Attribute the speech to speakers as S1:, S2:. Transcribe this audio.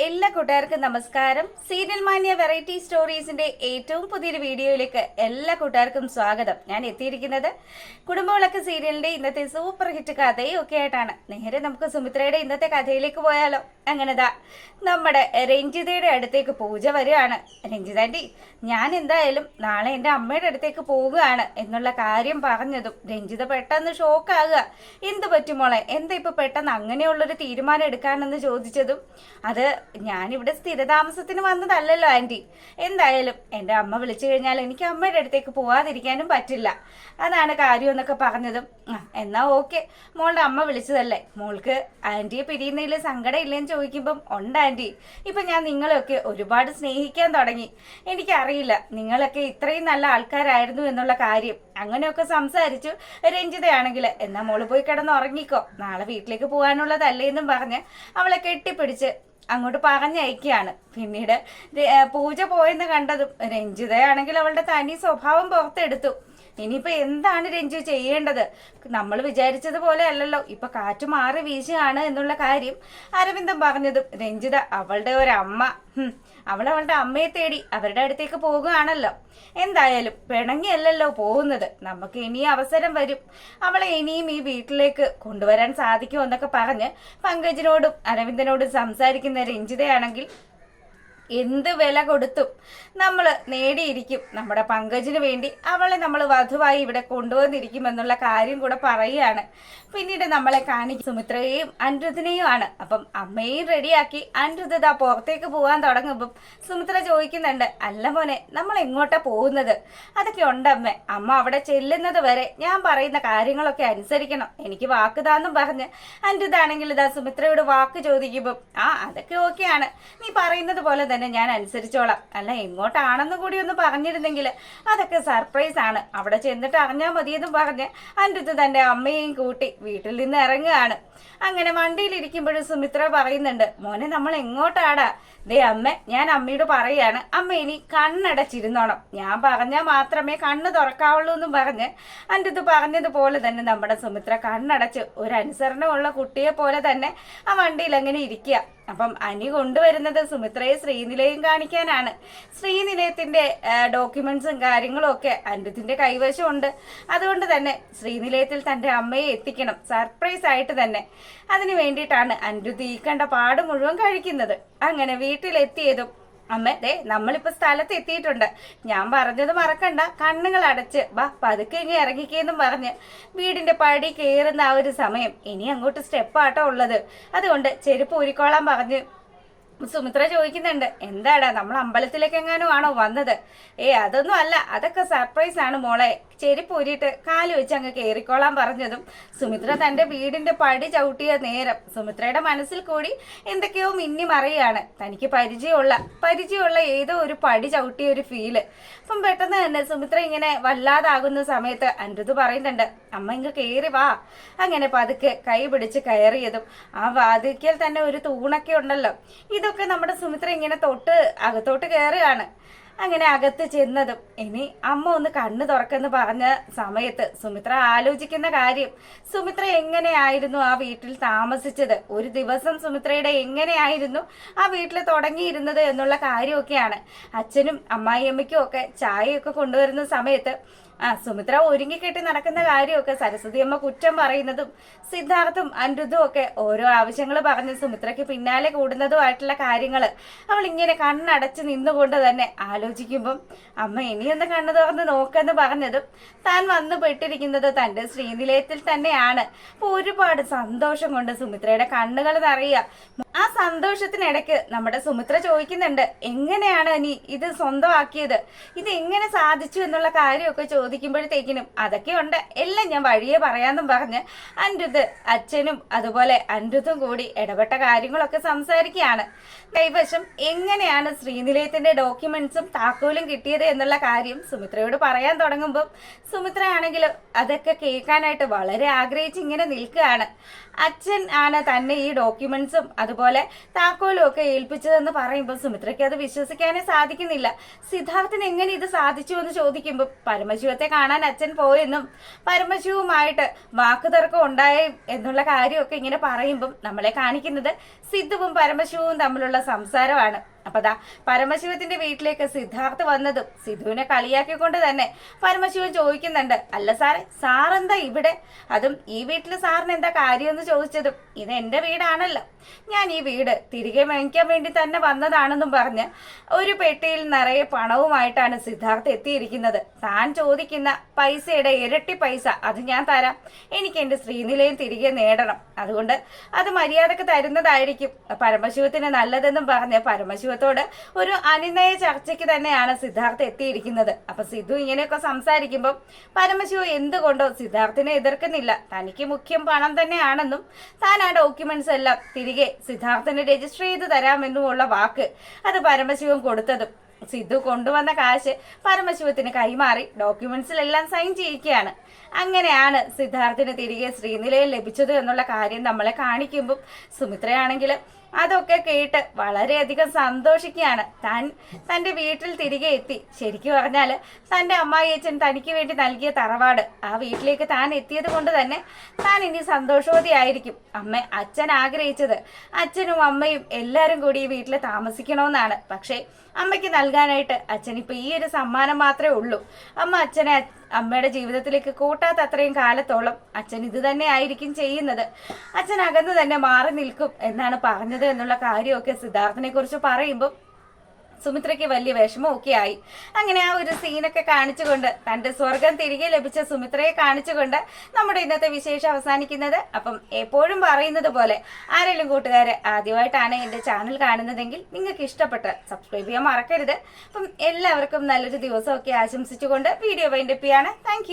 S1: എല്ലാ കൂട്ടുകാർക്കും നമസ്കാരം. സീരിയൽ മാനിയ വെറൈറ്റി സ്റ്റോറീസിന്റെ ഏറ്റവും പുതിയൊരു വീഡിയോയിലേക്ക് എല്ലാ കൂട്ടുകാർക്കും സ്വാഗതം. ഞാൻ എത്തിയിരിക്കുന്നത് കുടുംബവിളക്ക് സീരിയലിന്റെ ഇന്നത്തെ സൂപ്പർ ഹിറ്റ് കഥയും ഒക്കെ ആയിട്ടാണ്. നേരെ നമുക്ക് സുമിത്രയുടെ ഇന്നത്തെ കഥയിലേക്ക് പോയാലോ? അങ്ങനെതാ നമ്മുടെ രഞ്ജിതയുടെ അടുത്തേക്ക് പൂജ വരികയാണ്. രഞ്ജിതാൻറ്റി, ഞാൻ എന്തായാലും നാളെ എൻ്റെ അമ്മയുടെ അടുത്തേക്ക് പോവുകയാണ് എന്നുള്ള കാര്യം പറഞ്ഞതും രഞ്ജിത പെട്ടെന്ന് ഷോക്കാകുക. എന്ത് പറ്റുമോളെ, എന്താ ഇപ്പൊ പെട്ടെന്ന് അങ്ങനെയുള്ളൊരു തീരുമാനം എടുക്കാനെന്ന് ചോദിച്ചതും, അത് ഞാനിവിടെ സ്ഥിരതാമസത്തിന് വന്നതല്ലല്ലോ ആൻറ്റി. എന്തായാലും എൻ്റെ അമ്മ വിളിച്ചു കഴിഞ്ഞാൽ എനിക്ക് അമ്മയുടെ അടുത്തേക്ക് പോവാതിരിക്കാനും പറ്റില്ല, അതാണ് കാര്യം എന്നൊക്കെ പറഞ്ഞതും, എന്നാ ഓക്കെ, മോളുടെ അമ്മ വിളിച്ചതല്ലേ, മോൾക്ക് ആൻറ്റിയെ പിരിയുന്നതിൽ സങ്കടം ഇല്ലെന്ന് ചോദിക്കുമ്പം ഉണ്ട് ആൻറ്റി. ഇപ്പം ഞാൻ നിങ്ങളെയൊക്കെ ഒരുപാട് സ്നേഹിക്കാൻ തുടങ്ങി. എനിക്കറിയില്ല നിങ്ങളൊക്കെ ഇത്രയും നല്ല ആൾക്കാരായിരുന്നു എന്നുള്ള കാര്യം. അങ്ങനെയൊക്കെ സംസാരിച്ചു രഞ്ജിതയാണെങ്കിൽ, എന്നാ മോള് പോയി കിടന്ന് ഉറങ്ങിക്കോ, നാളെ വീട്ടിലേക്ക് പോകാനുള്ളതല്ലേ എന്നും പറഞ്ഞ് അവളെ കെട്ടിപ്പിടിച്ച് അങ്ങോട്ട് പറഞ്ഞയക്കുകയാണ്. പിന്നീട് പൂജ പോയെന്ന് കണ്ടതും രഞ്ജിതയാണെങ്കിൽ അവളുടെ തനി സ്വഭാവം പുറത്തെടുത്തു. ഇനിയിപ്പോ എന്താണ് രഞ്ജു ചെയ്യേണ്ടത്? നമ്മൾ വിചാരിച്ചതുപോലെ അല്ലല്ലോ ഇപ്പൊ കാറ്റ് മാറി വീശുകയാണ് എന്നുള്ള കാര്യം അരവിന്ദൻ പറഞ്ഞതും രഞ്ജിത അവളുടെ ഒരമ്മ, അവളുടെ അമ്മയെ തേടി അവരുടെ അടുത്തേക്ക് പോകുകയാണല്ലോ. എന്തായാലും പിണങ്ങിയല്ലല്ലോ പോകുന്നത്, നമുക്ക് ഇനി അവസരം വരും, അവളെ ഇനിയും ഈ വീട്ടിലേക്ക് കൊണ്ടുവരാൻ സാധിക്കുമെന്നൊക്കെ പറഞ്ഞ് പങ്കജിനോടും അരവിന്ദനോടും സംസാരിക്കുന്ന രഞ്ജിതയാണെങ്കിൽ എന്ത് വില കൊടുത്തും നമ്മൾ നേടിയിരിക്കും. നമ്മുടെ പങ്കജിന് വേണ്ടി അവളെ നമ്മൾ വധുവായി ഇവിടെ കൊണ്ടുവന്നിരിക്കുമെന്നുള്ള കാര്യം കൂടെ പറയുകയാണ്. പിന്നീട് നമ്മളെ കാണിക്കും സുമിത്രയെയും അനിരുദ്ധിനെയും ആണ്. അപ്പം അമ്മയെയും റെഡിയാക്കി അനിരുദ്ധ പുറത്തേക്ക് പോകാൻ തുടങ്ങുമ്പം സുമിത്ര ചോദിക്കുന്നുണ്ട്, അല്ല മോനെ, നമ്മൾ എങ്ങോട്ടാ പോകുന്നത്? അതൊക്കെ ഉണ്ടമ്മേ, അമ്മ അവിടെ ചെല്ലുന്നത് വരെ ഞാൻ പറയുന്ന കാര്യങ്ങളൊക്കെ അനുസരിക്കണം, എനിക്ക് വാക്കുതാന്നും പറഞ്ഞ് അനിരുദ്ധാണെങ്കിൽ ഇതാ സുമിത്രയോട് വാക്ക് ചോദിക്കുമ്പം, അതൊക്കെ ഓക്കെയാണ്, നീ പറയുന്നത് പോലെ തന്നെ ഞാൻ അനുസരിച്ചോളാം, അല്ല എങ്ങോട്ടാണെന്ന് കൂടി ഒന്ന് പറഞ്ഞിരുന്നെങ്കിൽ അതൊക്കെ സർപ്രൈസ് ആണ്, അവിടെ ചെന്നിട്ട് അറിഞ്ഞാൽ മതിയെന്നും പറഞ്ഞ് അനിരുദ്ധ തന്റെ അമ്മയെയും കൂട്ടി വീട്ടിൽ നിന്ന് ഇറങ്ങുകയാണ്. അങ്ങനെ വണ്ടിയിലിരിക്കുമ്പോഴും സുമിത്ര പറയുന്നുണ്ട്, മോനെ നമ്മൾ എങ്ങോട്ടാടാ? ദേ അമ്മ, ഞാൻ അമ്മയോട് പറയാണ്, അമ്മ ഇനി കണ്ണടച്ചിരുന്നോണം, ഞാൻ പറഞ്ഞാൽ മാത്രമേ കണ്ണ് തുറക്കാവുള്ളൂ എന്നും പറഞ്ഞ് അനിരുദ്ധ പറഞ്ഞതുപോലെ തന്നെ നമ്മുടെ സുമിത്ര കണ്ണടച്ച് ഒരു അനുസരണമുള്ള കുട്ടിയെ പോലെ തന്നെ ആ വണ്ടിയിൽ അങ്ങനെ ഇരിക്കുക. അപ്പം അനി കൊണ്ടുവരുന്നത് സുമിത്രയെ ശ്രീനിലയം കാണിക്കാനാണ്. ശ്രീനിലയത്തിന്റെ ഡോക്യുമെന്റ്സും കാര്യങ്ങളും ഒക്കെ അനിരുദ്ധിന്റെ കൈവശമുണ്ട്. അതുകൊണ്ട് തന്നെ ശ്രീനിലയത്തിൽ തന്റെ അമ്മയെ എത്തിക്കണം, സർപ്രൈസ് ആയിട്ട് തന്നെ. അതിനു വേണ്ടിയിട്ടാണ് അനിരുദ്ധ് ഈ കണ്ട പാട് മുഴുവൻ കഴിക്കുന്നത്. അങ്ങനെ വീട്ടിലെത്തിയതും, അമ്മ ദേ നമ്മളിപ്പോ സ്ഥലത്ത് എത്തിയിട്ടുണ്ട്, ഞാൻ പറഞ്ഞത് മറക്കണ്ട, കണ്ണുകൾ അടച്ച് വാ, പതുക്കെ ഇനി ഇറങ്ങിക്കേന്നും പറഞ്ഞ് വീടിന്റെ പടി കയറുന്ന ആ ഒരു സമയം, ഇനി അങ്ങോട്ട് സ്റ്റെപ്പാട്ടോ ഉള്ളത്, അതുകൊണ്ട് ചെരുപ്പ് ഊരിക്കോളാൻ പറഞ്ഞ് സുമിത്ര ചോദിക്കുന്നുണ്ട്, എന്താടാ നമ്മൾ അമ്പലത്തിലേക്ക് എങ്ങാനും ആണോ വന്നത്? അതൊന്നും അല്ല, അതൊക്കെ സർപ്രൈസ് ആണ് മോളെ, ചെരുപ്പ് ഊരിയിട്ട് കാല് വെച്ച് അങ്ങ് കയറിക്കോളാൻ പറഞ്ഞതും സുമിത്ര തന്റെ വീടിന്റെ പടി ചവിട്ടിയ നേരം സുമിത്രയുടെ മനസ്സിൽ കൂടി എന്തൊക്കെയോ മിന്നി മറിയാണ്. തനിക്ക് പരിചയമുള്ള ഏതോ ഒരു പടി ചവിട്ടിയ ഒരു ഫീല്. അപ്പം പെട്ടെന്ന് തന്നെ സുമിത്ര ഇങ്ങനെ വല്ലാതാകുന്ന സമയത്ത് അനിരുദ്ധ് പറയുന്നുണ്ട്, അമ്മ ഇങ്ങ് കയറി വാ. അങ്ങനെ പതുക്കെ കൈ പിടിച്ച് കയറിയതും ആ വാതിക്കൽ തന്നെ ഒരു തൂണൊക്കെ ഉണ്ടല്ലോ, ഇതൊക്കെ നമ്മുടെ സുമിത്ര ഇങ്ങനെ അകത്തോട്ട് കയറുകയാണ്. അങ്ങനെ അകത്ത് ചെന്നതും ഇനി അമ്മ ഒന്ന് കണ്ണ് തുറക്കെന്ന് പറഞ്ഞ സമയത്ത് സുമിത്ര ആലോചിക്കുന്ന കാര്യം, സുമിത്ര എങ്ങനെയായിരുന്നു ആ വീട്ടിൽ താമസിച്ചത്, ഒരു ദിവസം സുമിത്രയുടെ എങ്ങനെയായിരുന്നു ആ വീട്ടിൽ തുടങ്ങിയിരുന്നത് എന്നുള്ള കാര്യമൊക്കെയാണ്. അച്ഛനും അമ്മായിയമ്മയ്ക്കും ഒക്കെ ചായയൊക്കെ കൊണ്ടുവരുന്ന സമയത്ത് സുമിത്ര ഒരുങ്ങിക്കെട്ടി നടക്കുന്ന കാര്യമൊക്കെ സരസ്വതി അമ്മ കുറ്റം പറയുന്നതും സിദ്ധാർത്ഥും അനിരുദ്ധും ഒക്കെ ഓരോ ആവശ്യങ്ങൾ പറഞ്ഞ് സുമിത്രയ്ക്ക് പിന്നാലെ കൂടുന്നതുമായിട്ടുള്ള കാര്യങ്ങൾ അവൾ ഇങ്ങനെ കണ്ണടച്ച് നിന്നുകൊണ്ട് തന്നെ ആലോചിക്കുമ്പം, അമ്മ ഇനിയൊന്ന് കണ്ണു തുറന്ന് നോക്കെന്ന് പറഞ്ഞതും താൻ വന്നു പെട്ടിരിക്കുന്നത് തന്റെ ശ്രീനിലയത്തിൽ തന്നെയാണ്. അപ്പൊ ഒരുപാട് സന്തോഷം കൊണ്ട് സുമിത്രയുടെ കണ്ണുകൾ നിറയുക. ആ സന്തോഷത്തിനിടയ്ക്ക് നമ്മുടെ സുമിത്ര ചോദിക്കുന്നുണ്ട്, എങ്ങനെയാണ് നീ ഇത് സ്വന്തമാക്കിയത്, ഇത് എങ്ങനെ സാധിച്ചു എന്നുള്ള കാര്യമൊക്കെ ചോദിക്കുമ്പോഴത്തേക്കിനും അതൊക്കെ ഉണ്ട്, എല്ലാം ഞാൻ വഴിയെ പറയാമെന്നും പറഞ്ഞ് അനിരുദ്ധ് അച്ഛനും അതുപോലെ അനിരുദ്ധും കൂടി ഇടപെട്ട കാര്യങ്ങളൊക്കെ സംസാരിക്കുകയാണ്. കൈവശം എങ്ങനെയാണ് ശ്രീനിലയത്തിന്റെ ഡോക്യുമെന്റ്സും താക്കോലും കിട്ടിയത് എന്നുള്ള കാര്യം സുമിത്രയോട് പറയാൻ തുടങ്ങുമ്പോൾ സുമിത്ര ആണെങ്കിലും അതൊക്കെ കേൾക്കാനായിട്ട് വളരെ ആഗ്രഹിച്ച് ഇങ്ങനെ നിൽക്കുകയാണ്. അച്ഛൻ ആണ് തന്നെ ഈ ഡോക്യുമെന്റ്സും അതുപോലെ താക്കോലും ഒക്കെ ഏൽപ്പിച്ചതെന്ന് പറയുമ്പോൾ സുമിത്രയ്ക്ക് അത് വിശ്വസിക്കാനേ സാധിക്കുന്നില്ല. സിദ്ധാർത്ഥിന് എങ്ങനെ ഇത് സാധിച്ചു എന്ന് ചോദിക്കുമ്പോൾ പരമശിവത്തെ കാണാൻ അച്ഛൻ പോയെന്നും പരമശിവുമായിട്ട് വാക്കുതർക്കം ഉണ്ടായി എന്നുള്ള കാര്യമൊക്കെ ഇങ്ങനെ പറയുമ്പം നമ്മളെ കാണിക്കുന്നത് സിദ്ധുവും പരമശിവവും തമ്മിലുള്ള സംസാരമാണ്. അപ്പൊ ദാ പരമശിവത്തിന്റെ വീട്ടിലേക്ക് സിദ്ധാർത്ഥ് വന്നതും സിദ്ധുവിനെ കളിയാക്കിക്കൊണ്ട് തന്നെ പരമശിവൻ ചോദിക്കുന്നുണ്ട്, അല്ല സാറേ, സാറെന്താ ഇവിടെ? അതും ഈ വീട്ടിൽ സാറിന് എന്താ കാര്യം എന്ന് ചോദിച്ചതും, ഇത് എന്റെ വീടാണല്ലോ, ഞാൻ ഈ വീട് തിരികെ മേടിക്കാൻ വേണ്ടി തന്നെ വന്നതാണെന്നും പറഞ്ഞ് ഒരു പെട്ടിയിൽ നിറയെ പണവുമായിട്ടാണ് സിദ്ധാർത്ഥ് എത്തിയിരിക്കുന്നത്. താൻ ചോദിക്കുന്ന പൈസയുടെ ഇരട്ടി പൈസ അത് ഞാൻ തരാം, എനിക്ക് എന്റെ ശ്രീനിലയം തിരികെ നേടണം, അതുകൊണ്ട് അത് മര്യാദക്ക് തരുന്നതായിരിക്കും പരമശിവത്തിന് നല്ലതെന്നും പറഞ്ഞ് പരമശിവത്തോട് ഒരു അനുനയ ചർച്ചയ്ക്ക് തന്നെയാണ് സിദ്ധാർത്ഥ് എത്തിയിരിക്കുന്നത്. അപ്പൊ സിദ്ധു ഇങ്ങനെയൊക്കെ സംസാരിക്കുമ്പോൾ പരമശിവ എന്തുകൊണ്ടോ സിദ്ധാർത്ഥിനെ എതിർക്കുന്നില്ല. തനിക്ക് മുഖ്യം പണം തന്നെയാണെന്നും താൻ ആ ഡോക്യുമെന്റ്സ് എല്ലാം തിരികെ സിദ്ധാർത്ഥിന് രജിസ്റ്റർ ചെയ്ത് തരാമെന്നുമുള്ള വാക്ക് അത് പരമശിവൻ കൊടുത്തതും സിദ്ധു കൊണ്ടുവന്ന കാശ് പരമശിവത്തിന് കൈമാറി ഡോക്യുമെന്റ്സിലെല്ലാം സൈൻ ചെയ്യിക്കുകയാണ്. അങ്ങനെയാണ് സിദ്ധാർത്ഥിന് തിരികെ ശ്രീനിലയം ലഭിച്ചത് എന്നുള്ള കാര്യം നമ്മളെ കാണിക്കുമ്പോൾ സുമിത്രയാണെങ്കിൽ അതൊക്കെ കേട്ട് വളരെയധികം സന്തോഷിക്കുകയാണ്. താൻ തൻ്റെ വീട്ടിൽ തിരികെ എത്തി. ശരിക്കും പറഞ്ഞാൽ തൻ്റെ അമ്മായിയച്ഛൻ തനിക്ക് വേണ്ടി നൽകിയ തറവാട് ആ വീട്ടിലേക്ക് താൻ എത്തിയത് കൊണ്ട് തന്നെ താൻ ഇനി സന്തോഷവതിയായിരിക്കും. അച്ഛൻ ആഗ്രഹിച്ചത് അച്ഛനും അമ്മയും എല്ലാവരും കൂടി ഈ വീട്ടിൽ താമസിക്കണമെന്നാണ്. പക്ഷേ അമ്മയ്ക്ക് നൽകാനായിട്ട് അച്ഛൻ ഇപ്പൊ ഈ ഒരു സമ്മാനം മാത്രമേ ഉള്ളൂ. അമ്മയുടെ ജീവിതത്തിലേക്ക് കൂട്ടാത്ത അത്രയും കാലത്തോളം അച്ഛൻ ഇത് തന്നെ ആയിരിക്കും ചെയ്യുന്നത്. അച്ഛൻ അകന്ന് തന്നെ മാറി നിൽക്കും എന്നാണ് പറഞ്ഞത് എന്നുള്ള കാര്യമൊക്കെ സിദ്ധാർത്ഥിനെ കുറിച്ച് പറയുമ്പോൾ സുമിത്രയ്ക്ക് വലിയ വിഷമമൊക്കെ ആയി. അങ്ങനെ ആ ഒരു സീനൊക്കെ കാണിച്ചുകൊണ്ട് തന്റെ സ്വർഗം തിരികെ ലഭിച്ച സുമിത്രയെ കാണിച്ചുകൊണ്ട് നമ്മുടെ ഇന്നത്തെ വിശേഷം അവസാനിക്കുന്നത്. അപ്പം എപ്പോഴും പറയുന്നത് പോലെ ആരെങ്കിലും കൂട്ടുകാരെ ആദ്യമായിട്ടാണ് എൻ്റെ ചാനൽ കാണുന്നതെങ്കിൽ നിങ്ങൾക്ക് ഇഷ്ടപ്പെട്ട് സബ്സ്ക്രൈബ് ചെയ്യാൻ മറക്കരുത്. അപ്പം എല്ലാവർക്കും നല്ലൊരു ദിവസമൊക്കെ ആശംസിച്ചുകൊണ്ട് വീഡിയോ വൈൻഡപ്പ് ചെയ്യാണ്. താങ്ക്